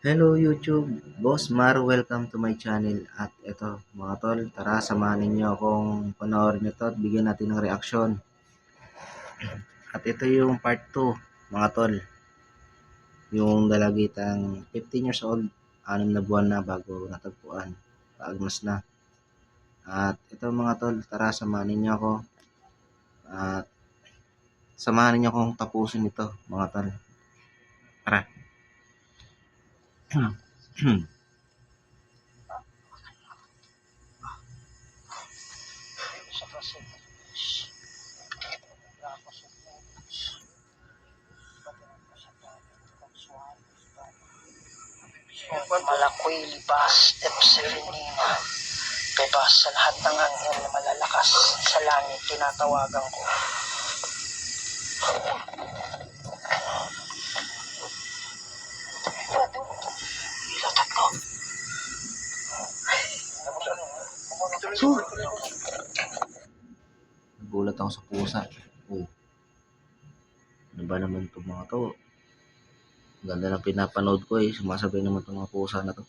Hello YouTube, Boss Mar, welcome to my channel. At ito mga tol, tara samahan ninyo akong panoorin ito at bigyan natin ng reaksyon. At ito yung part 2 mga tol, yung dalagitang 15 years old, 6 na buwan na bago natagpuan, paagmas na. At ito mga tol, tara samahan ninyo ako at samahan ninyo akong tapusin ito mga tol. Tara. Malakoy libas, Epsilinina. Bebas sa lahat ng anghel na malalakas sa langit, tinatawagan ko. Nagulat ako sa pusa. Oh, ano ba naman ito mga to? Ganda ng pinapanood ko eh. Sumasabay naman itong mga pusa na to.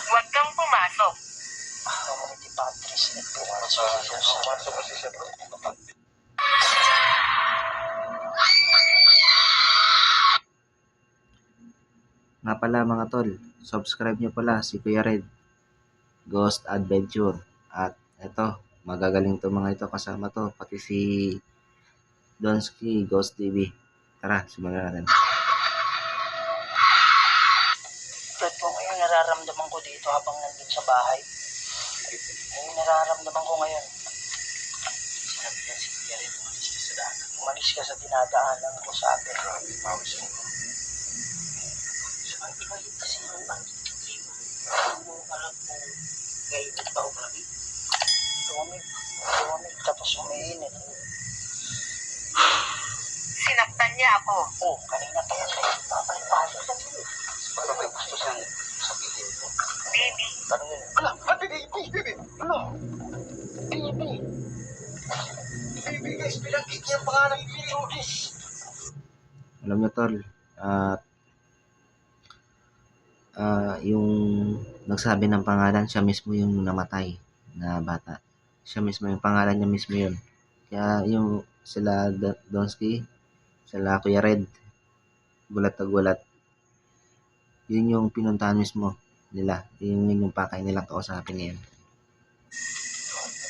Huwag kang pumasok. Community Patrice at pumasok kasi siya bro. Nga pala mga tol, subscribe nyo pala si Kuya Red, Ghost Adventure. At eto, magagaling to mga ito, kasama to, pati si Donsky Ghost TV. Tara, simulan natin. But po ngayon nararamdaman ko dito habang nandun sa bahay. Yung nararamdaman ko ngayon. Sinabi niya si Kuya Red, umalis ka sa daan. Umalis ka sa dinadaanan ko, sabi. Pawis mo. So, ang iba kasi yung ang alam mo, gainit ba o malamig? Lumamig, tapos umiinit. Sinaktan niya ako. Oo, kanina pa yan. Papalipasok sa iyo. Para may gusto siyang sabihin ko. Baby. Tanongin. Ala, baby. Ala, baby. Baby guys, pinagkit niya ang pangalan ni Rudis. Alam nyo tol, at yung nagsabi ng pangalan, siya mismo yung namatay na bata. Siya mismo yung pangalan niya mismo yun. Kaya yung sila Donsky, sila Kuya Red, gulat na gulat. Yun yung pinuntahan mismo nila. Yun yung pakay nilang kausapin ngayon.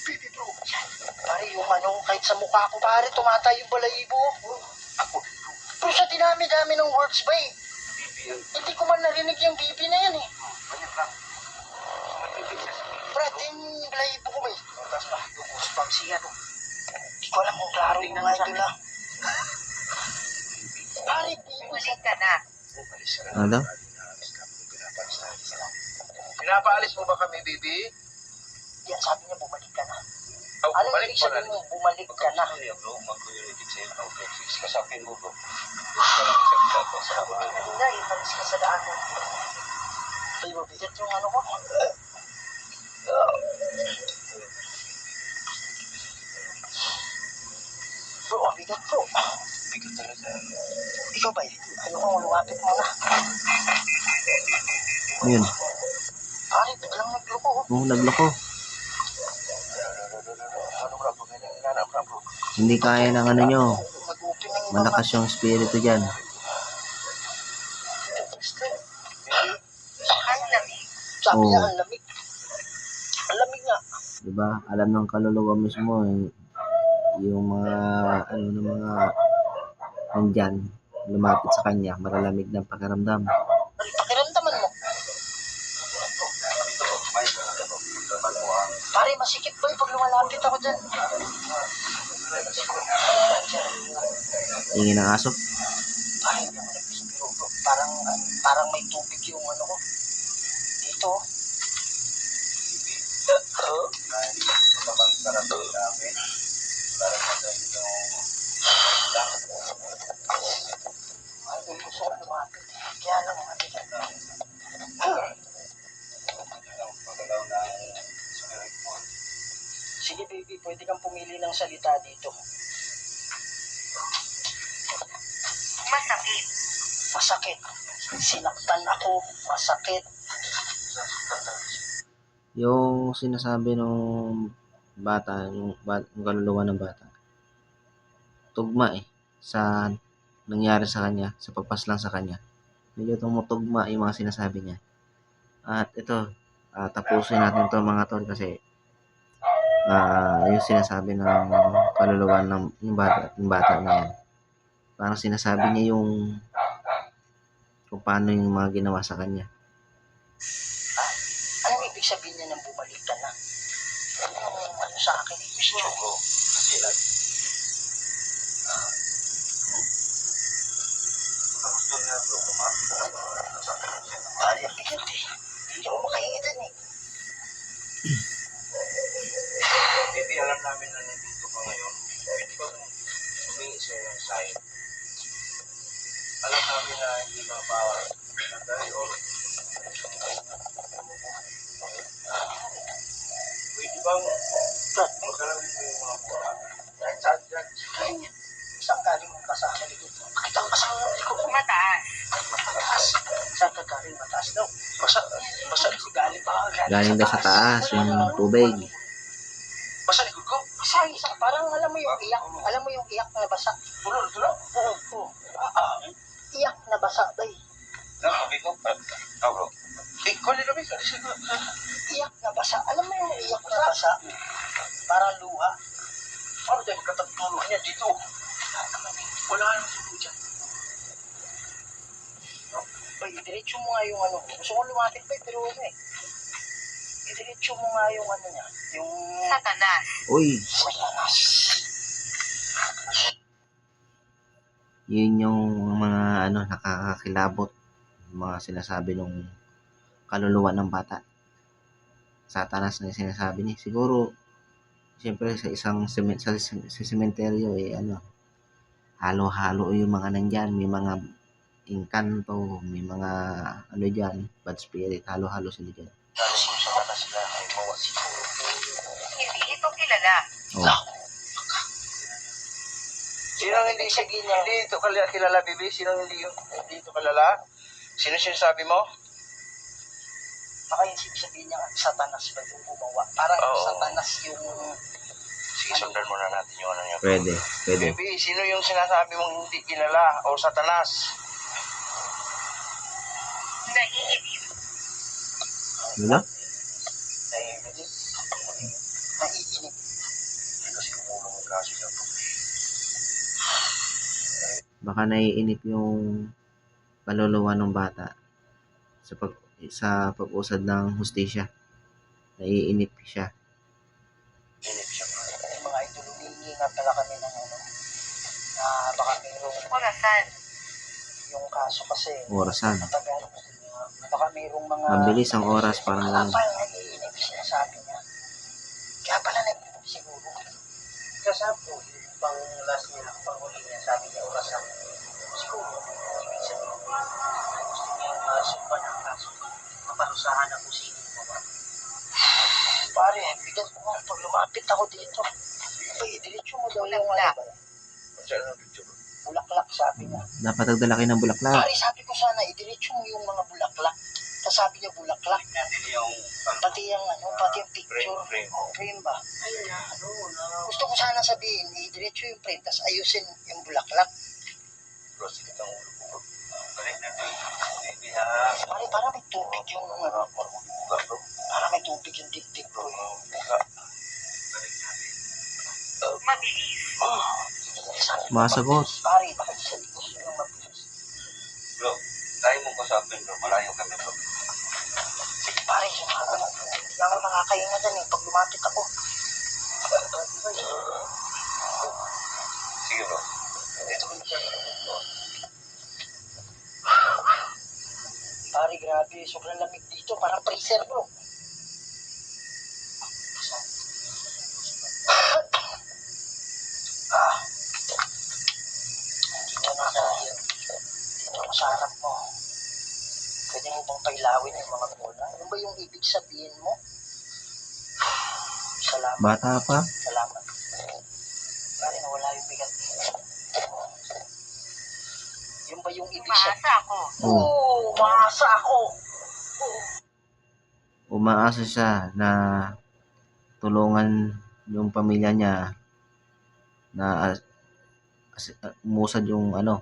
Baby bro. Pare, yung ano, kahit sa mukha ko pare, tumatay yung balahibo. Ako. Pero sa dinami-dami ng words ba eh. Hindi ko man narinig yung baby na yan eh. Brad, yung balahibo ko ba eh. Tapos ba, yung goosebumps siya no. Hindi ko alam kung klaro yung mga idol ah. Pare, bumalik ka na. Ano daw? Pinapaalis mo ba kami, baby? Yan, sabi niya bumalik ka na. Oh, Ano balik yung ko na. sabihin mo, bumalik ka na. Mag-communicate sa'yo. Okay, fix ka sa akin mo, bro. Parang salita ko sa Sabi niya kanina, ipalis ka sa daanan. Ay, mabigat yung ano ko. Bro, mabigat bro. bigat talaga. Ikaw ba eh? Ayoko lumapit mo na. Yun. Pare, biglang nagloko. Oo, nagloko. Ano bro? Ganap na bro. Hindi kaya ng ano nyo. Mag-open ng ibang Malakas yung spirito dyan. Ang lamig. Sabi niya, Oo. ang lamig. Ang lamig nga. Diba? Alam ng kaluluwa mismo yung mga ano ng mga nandyan lumapit sa kanya, malalamig ng pakiramdam. Ang pakiramdaman mo. May naman mo ang Pare, masikip ba pag lumalapit ako dyan? Ingin ng aso. Pare, hindi ako nagbibiro bro. Parang may tubig yung ano ko. Dito. kahit kapag karamdaman namin. Para sa yung lakad mo. Ay, gusto ko lumapit. Kaya lang, mabigat. Magalaw ng spirit mo. Sige baby, pwede kang pumili ng salita dito. masakit. Sinaktan ako, masakit. Yung sinasabi nung bata, yung kaluluwa ng bata, tugma sa nangyari sa kanya, sa pagpaslang sa kanya. Medyo tumutugma yung mga sinasabi niya. At ito, tapusin natin 'to mga tol kasi yung sinasabi ng kaluluwa ng yung bata na yan. Parang sinasabi niya yung kung paano yung mga ginawa sa kanya. Anong ibig sabihin niya nang bumalik ka na? Ano sa akin, gusto ko. Kasi gusto niya bro, kumapit na bro. Pare, ang bigat eh. Hindi ako makahingi dun eh. Baby, alam namin na nandito ka ngayon. Pwede ba humingi sa'yo ng sign? Alam namin na hindi ka bawal. Dahil or pwede bang magkalawin mo yung mga pura? Dahil saan dyan? Isang galing mong basa sa likod mo. Nakita ang basa mo likod mo. Mataas. Mataas. Saan ka galing mataas daw? Basa. Basa likod. Galing ba? Galing daw sa taas yung tubig. Basa likod ko? Basa. Parang alam mo yung iyak. Alam mo yung iyak na basa. Tulog, tulog. Oo. Iyak na basa ba eh. Sabi ko, bro. Ikaw nila ba? Iyak na basa. Alam mo yung iyak na basa? Parang luha. Paano tayo magkatagtulog niya dito? Wala nang tulog dyan. Bay, diretso mo nga yung ano. Gusto ko lumapit ba pero ano eh. Diretso mo nga yung ano niya. Yung... Satanas. Uy, Satanas. yun yung mga nakakakilabot. Yung mga sinasabi nung kaluluwa ng bata. Satanas na yung sinasabi niya. Siguro, siyempre sa isang sa sementeryo halo-halo yung mga nandyan. May mga engkanto, may mga bad spirit, halo-halo sila dyan. Dahil kung sa mata sila ay mawasi. Hindi ito kilala. Oh, Sino hindi ito kilala, Bibi? Sino hindi ito kilala? Sino sinasabi mo? Baka yung sabihin niya, satanas ba yung gumawa? Parang Oo. satanas yung... Sige, sundan muna natin yung ano niya. pwede. Bibi, sino yung sinasabi mong hindi kilala o satanas? Naiinip. Ano? Naiinip. Hindi kasi kumulong ang kaso niya. Baka naiinip yung kaluluwa ng bata sa pag-usad ng hustisya. Naiinip siya. Inip siya. Yung mga idol, humingi nga pala kami ng ano, na baka mayroong Orasan. yung kaso kasi Orasan. matagal. Baka mayroong mga... Mabilis ang oras, parang ganun. Kapal naiinip sinasabi niya. Kaya pala naiinip siguro. Kasabi po, yung pang last niya, pang huli niya, sabi niya orasan. Siguro, ibig sabihin, gusto niya sumpa ng kaso. Maparusahan na kung sino yung mga. Pare, bigat ko nga pag lumapit ako dito. Ay, diretso mo daw yung ano ba? Saan ang picture? Bulaklak, sabi niya. Dapat nagdala kayo ng bulaklak. Pare, sabi ko sana, idiretso mo yung mga bulaklak. Tapos sabi niya bulaklak. Natin yung Pati yung ano, pati yung picture. Frame. Oh, frame ba? Ayun na, ano, gusto ko sana sabihin, idiretso yung frame, tapos ayusin yung bulaklak. Bro, sige ang ulo ko. Balik natin. Hindi na. Pare, parang may tubig yung ano. Buka, bro. Parang may tubig yung dibdib ko. Buka. Balik natin. Mabilis. Masagot. Pare, bakit sa likos yung mabilis? Bro, tayo mong kasapin, bro. Malayo kami, bro. Pare, yung mga ano, hindi ako nakakainga dyan eh, pag lumapit ako. Sige, bro. Dito ko siya. Pare, grabe, sobrang lamig dito, parang freezer bro. Dito na dito ako sa harap mo. Pwede mo bang pailawin yung mga bola? Ano ba yung ibig sabihin mo? Salamat. Bata pa. Salamat. Pare, nawala yung bigat. Yung ba yung ibig sabihin. Umaasa ako. Oo, umaasa ako. Umaasa siya na tulungan yung pamilya niya na umusad yung ano,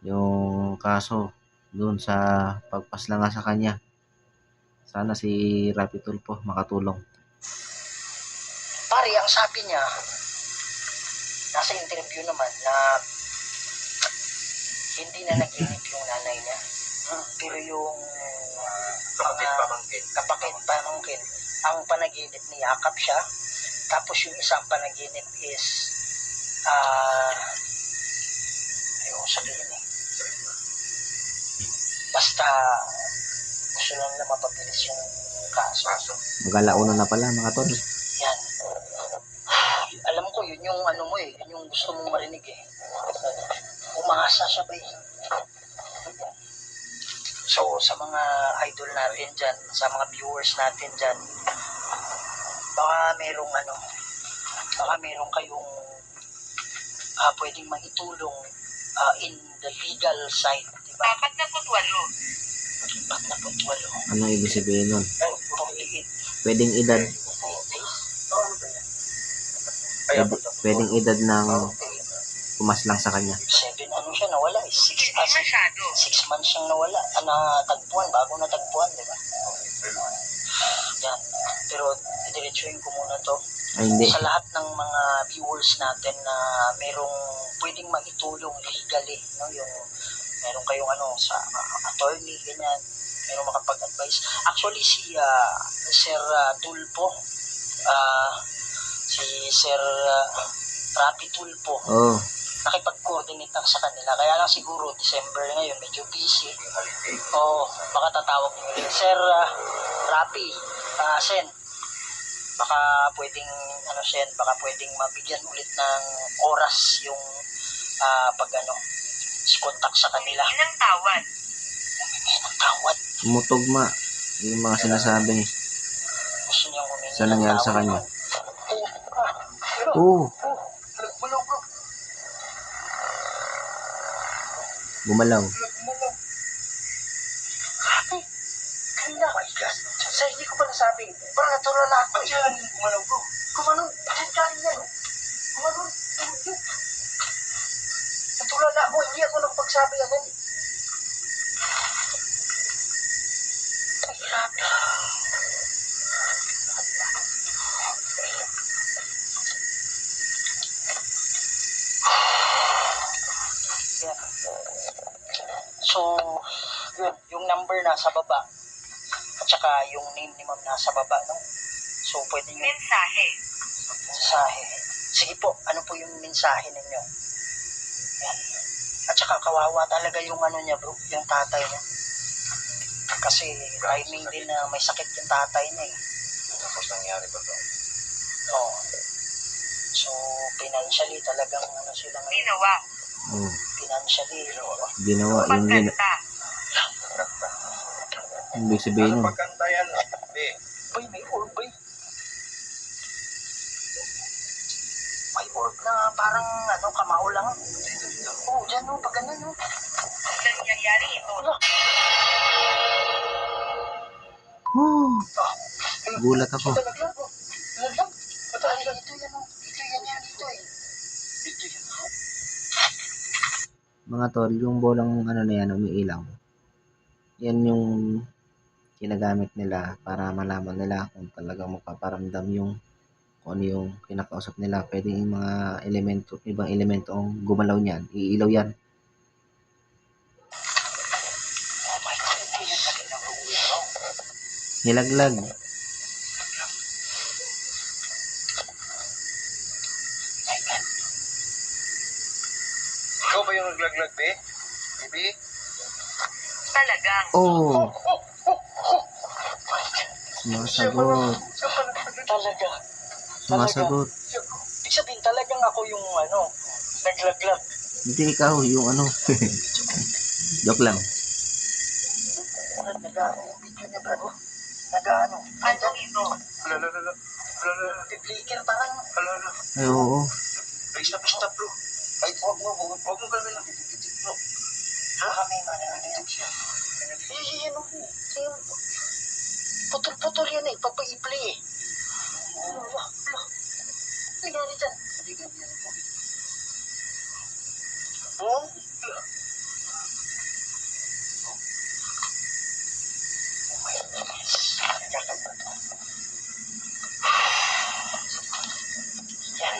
yung kaso dun sa pagpaslanga sa kanya. Sana si Rapi Tulfo makatulong. Pare, ang sabi niya, nasa interview naman na hindi na naginip yung nanay niya. Pero yung kapatid pamangkin, ang panaginip niyakap siya. Tapos yung isang panaginip is, ayoko sabihin eh. Basta, gusto lang na mapabilis yung kaso. Mag-alauna na pala mga tol. Yan. Alam ko, yun yung ano mo eh, yun yung gusto mong marinig eh. Umaasa siya ba eh. So, sa mga idol natin dyan, sa mga viewers natin dyan, baka merong kayong pwedeng maitulong in the legal side, di ba? 48. 48. Ano ibig sabihin nun? 48. Pwedeng edad, pwedeng edad ng pumaslang sa kanya. 7 ano siya nawala eh. 6 Hindi masyado. 6 months siyang nawala. Natagpuan, bago natagpuan, di ba? Yan. Pero, didiretsuhin ko muna to. Ay hindi. Sa lahat ng mga viewers natin na merong pwedeng maitulong legally, no? Yung meron kayong sa attorney, ganyan, merong makapag-advise. Actually, si Sir Tulfo, si Sir Rapi Tulfo, Oh, nakipag-coordinate na sa kanila. Kaya lang siguro, December ngayon, medyo busy. Oo, baka tatawag niyo ulit. Sir Rapi, Sen, baka pwedeng, Sen, baka pwedeng mabigyan ulit ng oras yung contact sa kanila. Humingi ng tawad. Humingi ng tawad. tumutugma yung mga sinasabi Gusto niyang humingi sa ng nangyari sa tawad. kanya. Oo. Oo, Bulog. gumalaw. Grabe. Kanina. Oh my God. Sir, hindi ko pa nasabi. Parang natural na ako. Diyan, gumalaw ko. Gumanon. Diyan galing yan. Gumanon. Natural na ako. Hindi ako nakapagsabi agad. Ay, grabe. Yan. So, yun. Yung number nasa baba. At saka yung name ni ma'am nasa baba, no? So, pwede nyo Mensahe. mensahe. Sige po, ano po yung mensahe ninyo? Yan. At saka kawawa talaga yung niya bro, yung tatay niya. Kasi timing din na may sakit yung tatay niya eh. Tapos nangyari ba ito? Oo. So, financially talagang sila ngayon. Ginawa. Oh, Financially, ginawa yung Pagkanta. ibig sabihin nun. Pagkantayan, Boy, may orb boy. May orb na parang kamao lang. Oo, dyan no, pag ganun no. Nangyayari ito. Gulat ako. Talaga, bro. Talagang, ito yan no. Ito yan, ito eh. Ito yan. Mga tol, yung bolang na yan, umiilaw. Yan yung ginagamit nila para malaman nila kung talagang magpaparamdam yung kung ano yung kinakausap nila. Pwede yung mga elemento, ibang elemento ang gumalaw niyan, iilaw yan. Oh my God, ito yan kanina bro. Nilaglag. My God. ikaw ba yung naglaglag, be? Bibi? Talagang. Oh, My God. sumasagot. Talaga. Sumasagot. Ibig sabihin talagang ako yung naglaglag. Hindi ikaw, yung ano. Joke lang. Nag-ano yung video niya bro. Nag-ano. Ano ito? Lalo. Flicker parang. Lalo. Ay, oo. Ay, stop, bro. Ay, huwag mo kami lang. Bro. Baka may mananalitig siya. Ano? Putol-putol yan eh. Papaipli eh. Wala. Nangyari dyan. Hindi ganyan po. Oh? Oh my goodness. Nagkakal ba ito? Yan.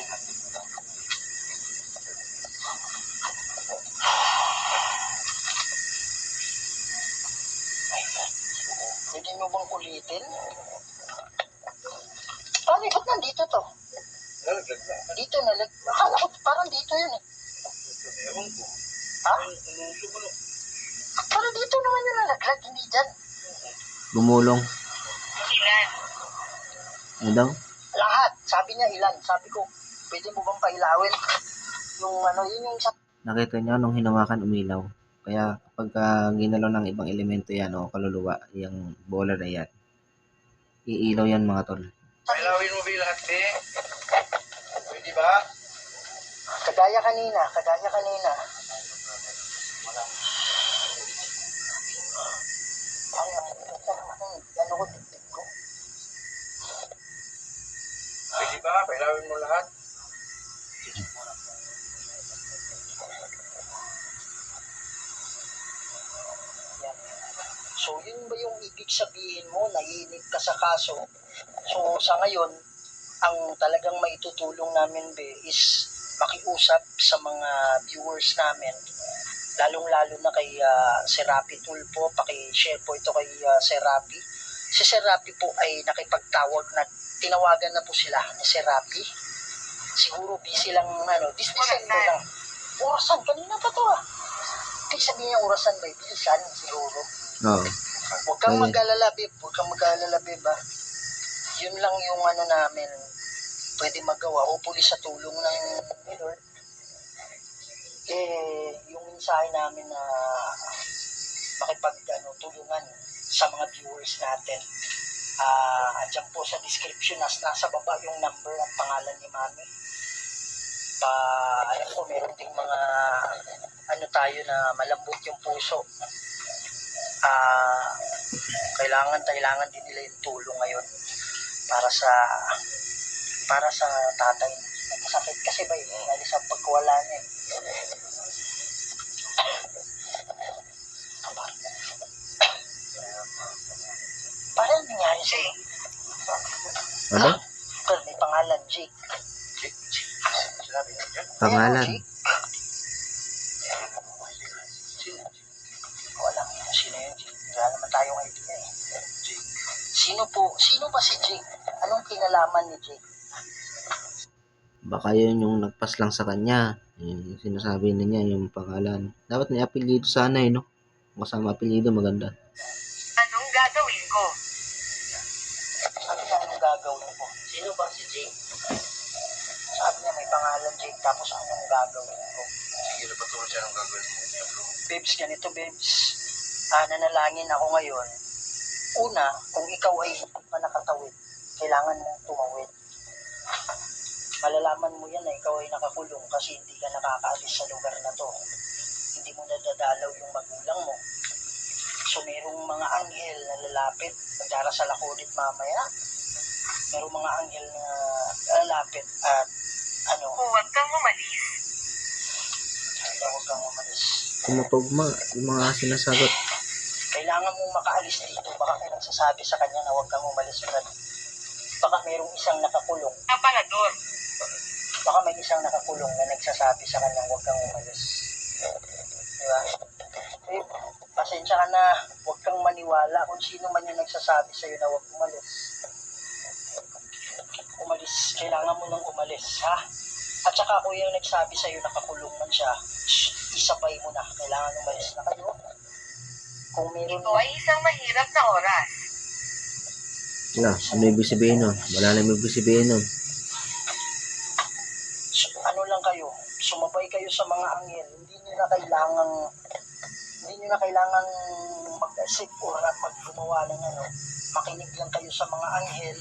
Pwede mo bang ulitin? Paano, ba't nandito to? Nalaglag na. Dito nalag... Akala ko parang dito yun eh. Ewan ko. Ha? Umuusog ano? Parang dito naman yung nalaglag, hindi dyan. Gumulong. Ilan? Ano daw? Lahat. Sabi niya ilan. Sabi ko, pwede mo bang pailawin? Yung ano, yun yung sa... Nakita niya nung hinawakan umilaw. Kaya kapag ginalaw ng ibang elemento yan o kaluluwa, yung bola na yan, iilaw yan mga tol. Pailawin mo ba yung lahat, be? Pwede ba? Kagaya kanina. Ano ko, dibdib ko. Pwede ba? Pailawin mo lahat? Yan. So, yun ba yung ibig sabihin mo? Naiinip ka sa kaso. So, sa ngayon, ang talagang maitutulong namin, be, is makiusap sa mga viewers namin. Lalong-lalo na kay Sir Rapi Tulpo. Paki-share po ito kay Sir Rapi. Si Sir Rapi po ay nakipagtawag na tinawagan na po sila ni Sir Rapi. Siguro busy lang, this December lang. Orasan, kanina pa to ah. Ibig sabihin niya orasan ba? Bilisan, siguro. Oo. Huwag kang Ayun. mag-alala, babe. Yun lang yung namin pwede magawa. Hopefully sa tulong ng Lord. Yung mensahe namin na tulungan sa mga viewers natin. Andyan po sa description, nasa baba yung number at pangalan ni Mami. Alam ko, meron ding mga tayo na malambot yung puso. Kailangan din nila yung tulong ngayon para sa tatay. Nagkasakit kasi ba yun? Alis ang pagkawala niya. Parang nangyari sa'yo. Ano? Tol, may pangalan, Jake. Sinabi niya dyan. Pangalan. Jake? Wala. Sino yun, Jake? Wala naman tayong idea eh. Jake. Sino ba si Jake? Anong kinalaman ni Jake? Baka yun yung nagpas lang sa kanya. Yung sinasabi na niya, yung pangalan. Dapat may apelyido sana no? Kasama apelyido, maganda. Anong gagawin ko? Sabi niya, anong gagawin ko? Sino ba si Jake? Sabi niya, may pangalan Jake, tapos anong gagawin ko? Sige, napatuloy siya ng gagawin mo. Babes, ganito babes. Nanalangin ako ngayon. Una, kung ikaw ay hindi pa nakatawid, kailangan mong tumawid. Malalaman mo yan na ikaw ay nakakulong kasi hindi ka nakakaalis sa lugar na to. Hindi mo nadadalaw yung magulang mo. So, merong mga anghel na lalapit. Magdarasal ako ulit mamaya. Merong mga anghel na lalapit at Huwag kang umalis. huwag kang umalis. Kumapagma, yung mga sinasagot. Kailangan mong makaalis dito. Baka may nagsasabi sa kanya na huwag kang umalis, Brad. Baka mayroong isang nakakulong. Aparador. Baka may isang nakakulong na nagsasabi sa kanya huwag kang umalis. Diba? Pasensya ka na. Huwag kang maniwala kung sino man yung nagsasabi sa'yo na huwag umalis. Umalis. Kailangan mo nang umalis, ha? At saka kung yung nagsabi sa'yo nakakulong man siya, isabay mo na. Kailangan umalis na kayo. Kung meron Ito ay isang mahirap na oras. Wala, ano ibig sabihin nun? Wala na ibig sabihin nun. lang kayo, sumabay kayo sa mga anghel. Hindi nyo na kailangang mag-asip or maggumawa ng makinig lang kayo sa mga anghel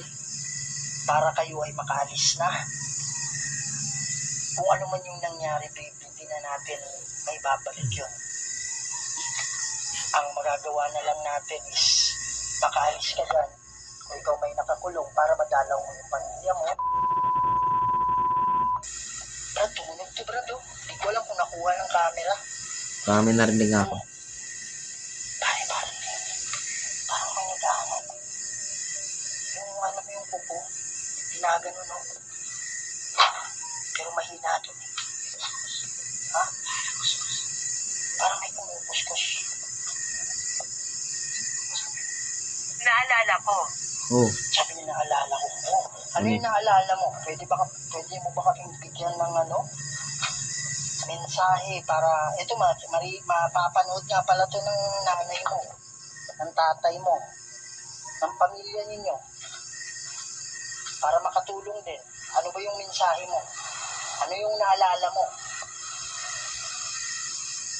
para kayo ay makaalis na. Kung ano man yung nangyari, babe, hindi na natin may babalik yun. Ang magagawa na lang natin is makaalis ka dyan. Kung ikaw may nakakulong para madalaw mo yung pamilya mo. Brad, tumunog to, Brad, oh. Hindi ko alam kung nakuha ng camera. Kami narinig nga ako. Parang may naghahanap. Yung ano mo yung kuko, ginagano, no? Pero mahina doon. Ha? Parang may kumukuskus. Naalala ko. Oh, Sabi niya, naalala ko. Oh, ano yung naalala mo? Pwede mo ba kaming bigyan ng ano? Mensahe para, ito mapapanood nga pala to ng nanay mo, ng tatay mo, ng pamilya ninyo. Para makatulong din. Ano ba yung mensahe mo? Ano yung naalala mo?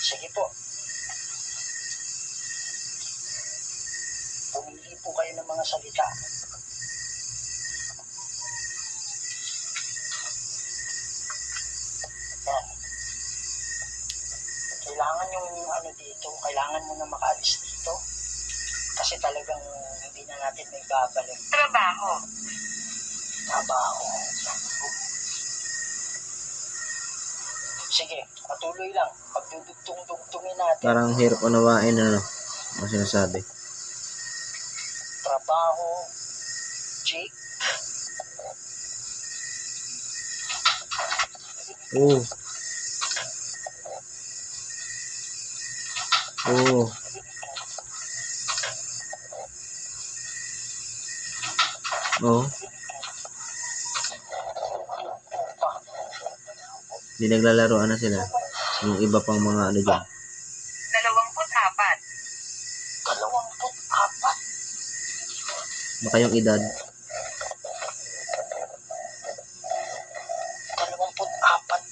Sige po. Pumili po kayo ng mga salita. Yan. Kailangan yung ano dito, kailangan mo na makaalis dito. Kasi talagang hindi na natin may babalik. Trabaho. Trabaho. Sige, patuloy lang. Pagdudugtong-dugtungin natin. parang hirap unawain ano. Ang sinasabi. Trabaho, Jake. Oh. Oh. Oh. Hindi naglalaroan na sila. Yung iba pang mga ano dyan. 24. 24. Baka yung edad. 24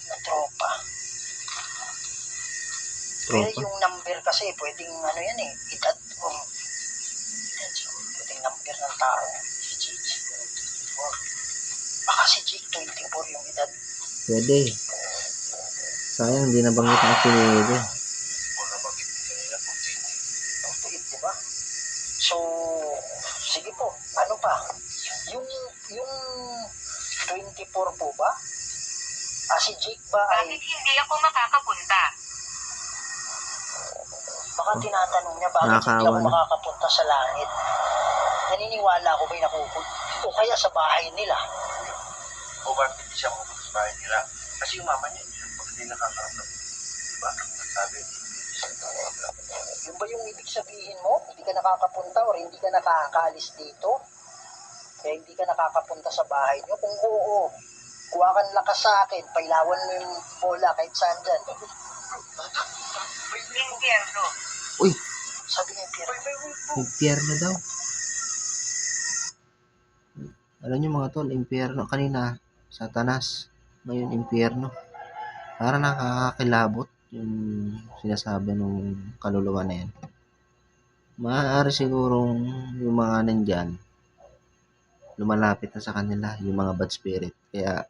na tropa. Pero Tropa. yung number kasi, pwedeng ano yan eh, edad o edad siguro, pwedeng number ng tao. Si Jake siguro 24. Baka si Jake 24 yung edad. Pwede. Sayang, hindi nabanggit ang pinili. Tuwid, di ba? So, sige po, ano pa? Yung 24 po ba? Si Jake ba ay, Bakit hindi ako makakapunta? baka tinatanong niya bakit hindi Nakakaawa ako na. makakapunta sa langit? Naniniwala ako ba'y nakupunta? O kaya sa bahay nila? O bakit hindi siya mapupunta sa bahay nila? Kasi yung mama niya, pag hindi nakakaramdam, diba? Sabi, Yung ba yung ibig sabihin mo? Hindi ka nakakapunta o hindi ka nakakaalis dito? Kaya hindi ka nakakapunta sa bahay niyo? Kung oo, kuha ka ng lakas sa akin, pailawan mo yung bola kahit saan dyan. Impyerno. Uy, Sabi niya, Pierre, impyerno daw. Alam niyo mga tol, impyerno. Kanina, Satanas. Ngayon, impyerno. Para nakakakilabot yung sinasabi nung kaluluwa na yan. Maaari sigurong yung mga nandyan, lumalapit na sa kanila yung mga bad spirit. Kaya,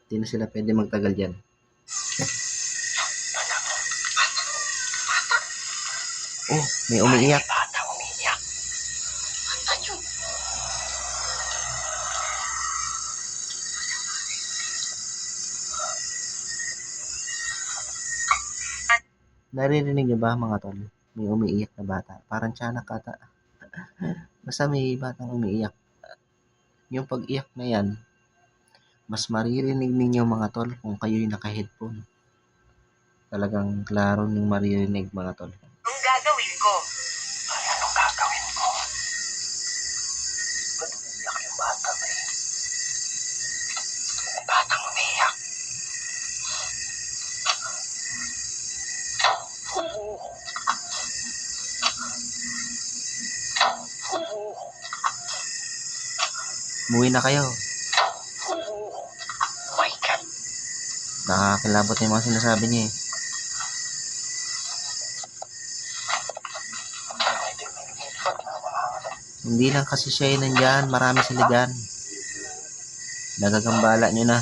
di na sila pwede magtagal dyan. Oh, may umiiyak. bata umiiyak. Ayun. Naririnig niyo ba mga tol? May umiiyak na bata. Parang tiyanak ata. Basta may batang umiiyak. Yung pag-iyak na yan, mas maririnig ninyo mga tol kung kayo'y naka-headphone. Talagang klaro yung maririnig mga tol. Anong gagawin ko? Ay, anong gagawin ko? Ba't umiiyak yung bata ba eh? May batang umiiyak. Umuwi na kayo. Oh my God. Nakakilabot na yung mga sinasabi niya eh. Hindi lang kasi siya yung nandyan. Marami sila dyan. Nagagambala nyo na.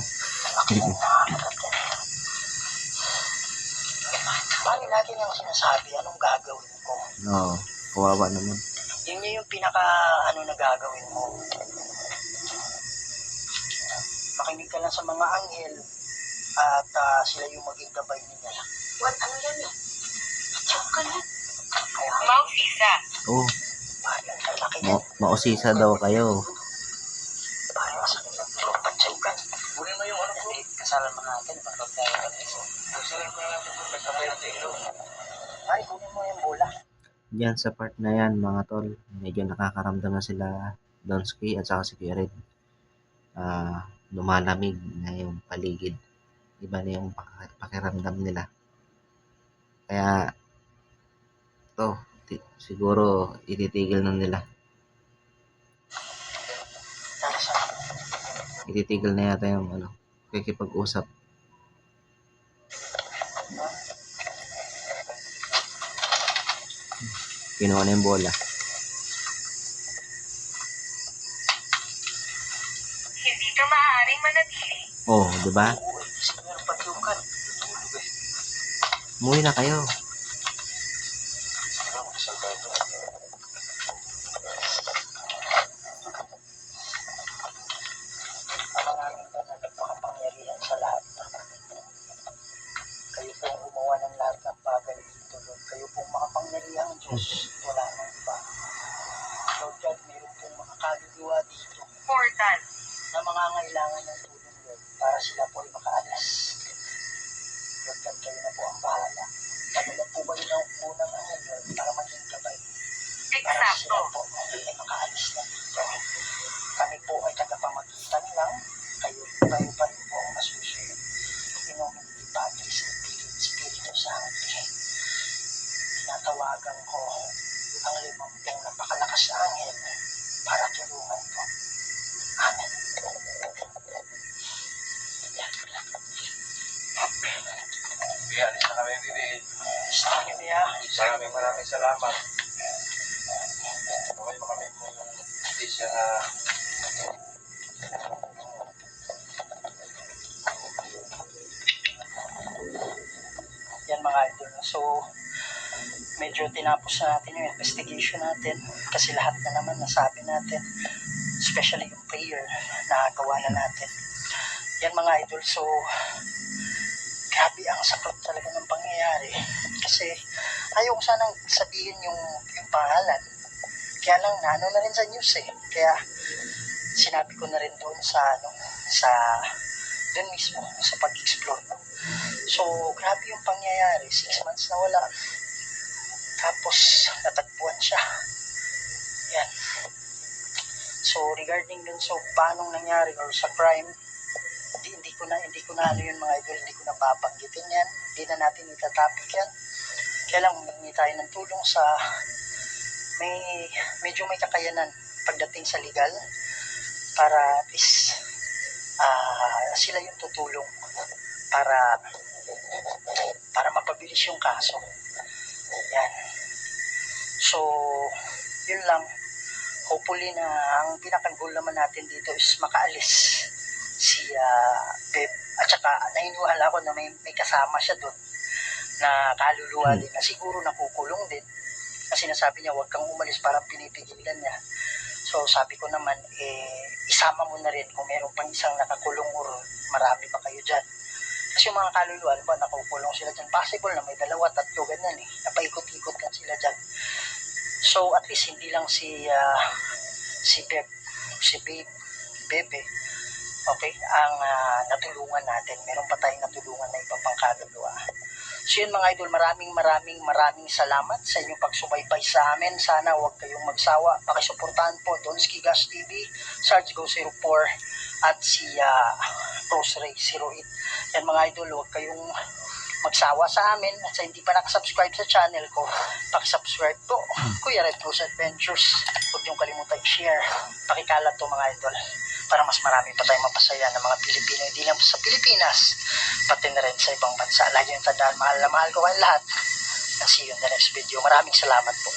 Bakit lagi niyang sinasabi anong gagawin ko? ko. Oo, kawawa naman. Yun yung pinaka na gagawin mo. Makinig ka lang sa mga anghel at sila yung maging gabay nila. What? Ano yan eh? Joke ka na. Kaya, Mausisa. Oh, ang lalaki yan. mausisa daw kayo. Parang sa pagtsugan. Kunin mo yung ano ko. Kasalan mo natin. Bakit tayo ka na isa? Kasalan mo natin kung kasabay natin ilo. Ay, kunin mo yung bola. Diyan sa part na yan mga tol, medyo nakakaramdam na sila Donsky at saka si Kuya Red. Lumalamig na yung paligid. Iba na yung pakiramdam nila. Kaya to, siguro ititigil na nila. Tara sa Ititigil na yata yung kikipag-usap. Kinuha na yung bola. Hindi ka maaaring manatili. Oh, di ba? oo, kasi meron pagtsugan. Tulog eh. Umuwi na kayo. Siguro makasalbay ito. Ang maraming ka na nagpakapangyarihan sa lahat. Kayo po ang gumawa ng lahat ng bagay dito, Lord. Kayo pong makapangyarihan Diyos. Wala nang iba. Lord God, meron pong mga kaluluwa dito Portal. na mangangailangan ng tulong, Lord, para sila po ay makaalis. Lord God, kayo na po ang bahala. Padala po kayo ng unang angel, Lord, para maging gabay. Para Eksakto. sila po ay makaalis na dito. Kami po ay tagapamagitan lang. Kayo pa rin po ang masusunod. Inomine ni Patris at Espiritu Santo. Tinatawagan ko ang 50 napakalakas na angel para tulungan ko. Amen. Kaya alis na kami dili. Sa akin niya, Maraming salamat. Okay pa kami kung hindi siya na yan mga idol. So, medyo tinapos na natin yung investigation natin kasi lahat na naman nasabi natin, especially yung prayer na gawa na natin. Yan mga idol. So, grabe ang sakit talaga ng pangyayari kasi ayaw ko sanang sabihin yung pangalan. Kaya lang na rin sa news eh. Kaya sinabi ko na rin doon sa doon mismo sa pag-explore. So, grabe yung pangyayari. 6 months na wala. Tapos, natagpuan siya. Yan. So, regarding dun so paanong nangyari or sa crime, hindi ko na ano yun mga idol, hindi ko na babanggitin yan. Hindi na natin itatopic yan. Kaya lang, humingi tayo ng tulong sa medyo may kakayanan pagdating sa legal para at least sila yung tutulong para mapabilis yung kaso. Yan. So, yun lang. Hopefully na ang pinaka-goal naman natin dito is makaalis si Beb. At saka naniniwala ko na may kasama siya doon na kaluluwa din na siguro nakukulong din. Kasi sinasabi niya huwag kang umalis, parang pinipigilan niya. So sabi ko naman, isama mo na rin kung meron pang isang nakakulong or marami pa kayo dyan. Kasi yung mga kaluluwa, ba, nakukulong sila dyan. Possible na may 2, 3, ganyan eh. Napaikot-ikot kan sila dyan. So at least hindi lang si Beb, si Bebe, okay, ang natulungan natin. Meron pa tayong natulungan na iba pang kaluluwa. So yun mga idol, maraming salamat sa inyong pagsubaybay sa amin. Sana huwag kayong magsawa. Pakisuportahan po Donsky Gas TV, Sarge Go 04 at si Cross Ray 08. Yan mga idol, huwag kayong magsawa sa amin. At sa hindi pa nakasubscribe sa channel ko, pakisubscribe po. Kuya Red Cruz Adventures. Huwag niyong kalimutan i-share. Pakikalat to mga idol para mas marami pa tayong mapasaya ng mga Pilipino, hindi lang sa Pilipinas, pati na rin sa ibang bansa. Lagi yung tandaan, mahal na mahal ko kayo lahat. And see you in the next video. Maraming salamat po.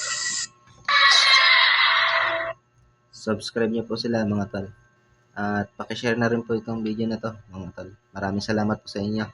Subscribe niyo po sila mga tol. At pakishare na rin po itong video na to mga tol. Maraming salamat po sa inyo.